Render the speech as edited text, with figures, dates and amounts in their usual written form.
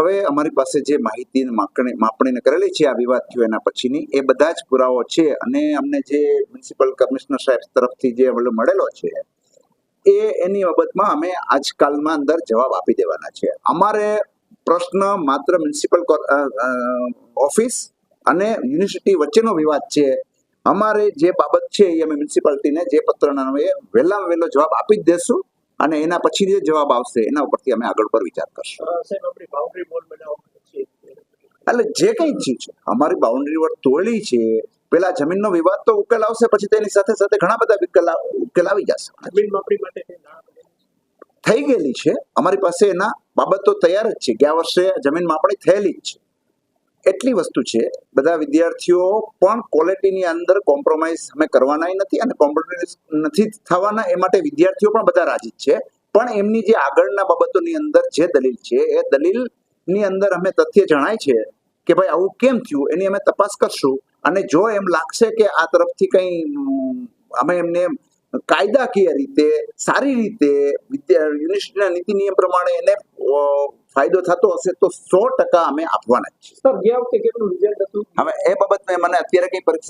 હવે અમારી પાસે જે માહિતી માપણીને કરેલી છે આ વિવાદ થયો એના પછીની, એ બધા જ પુરાવો છે અને અમને જે મ્યુનિસિપલ કમિશનર સાહેબ તરફથી જે મળેલો છે એની બાબતમાં અમે આજકાલમાં અંદર જવાબ આપી દેવાના છે. અમારે પ્રશ્ન માત્ર મ્યુનિસિપલ ઓફિસ અને યુનિવર્સિટી વચ્ચેનો વિવાદ છે. અમારે જે બાબત છે એ અમે મ્યુનિસિપાલિટીને જે પત્રના વહેલામાં વહેલો જવાબ આપી જ દેશું અને એના પછી જે જવાબ આવશે એના ઉપરથી અમે આગળ પર વિચાર કરશું. એટલે જે કઈ ચીજ છે અમારી બાઉન્ડ્રી વોલ તોડી છે, પેલા જમીનનો વિવાદ તો ઉકેલ આવશે, પછી તેની સાથે સાથે ઘણા બધા ઉકેલ આવી જશે. થઈ ગયેલી છે અમારી પાસે, એના બાબતો તૈયાર જ છે. ગયા વર્ષે જમીન માપણી થયેલી જ છે. એટલી વસ્તુ છે, બધા વિદ્યાર્થીઓ પણ ક્વોલિટીની અંદર કોમ્પ્રોમાઇઝ અમે કરવાના નથી અને કોમ્પ્રોમાઇઝ નથી થવાના, એ માટે વિદ્યાર્થીઓ પણ બધા રાજી છે. પણ એમની જે આગળના બાબતોની અંદર જે દલીલ છે એ દલીલની અંદર અમે તથ્ય જણાય છે કે ભાઈ આવું કેમ થયું, એની અમે તપાસ કરશું અને જો એમ લાગશે કે આ તરફથી કંઈ અમે એમને કાયદાકીય રીતે સારી રીતે યુનિવર્સિટીના નીતિ નિયમ પ્રમાણે એને ફાયદો થતો હશે તો 100% અમે આપવાના જ છીએ. હવે એ બાબત મને અત્યારે કઈ પરીક્ષા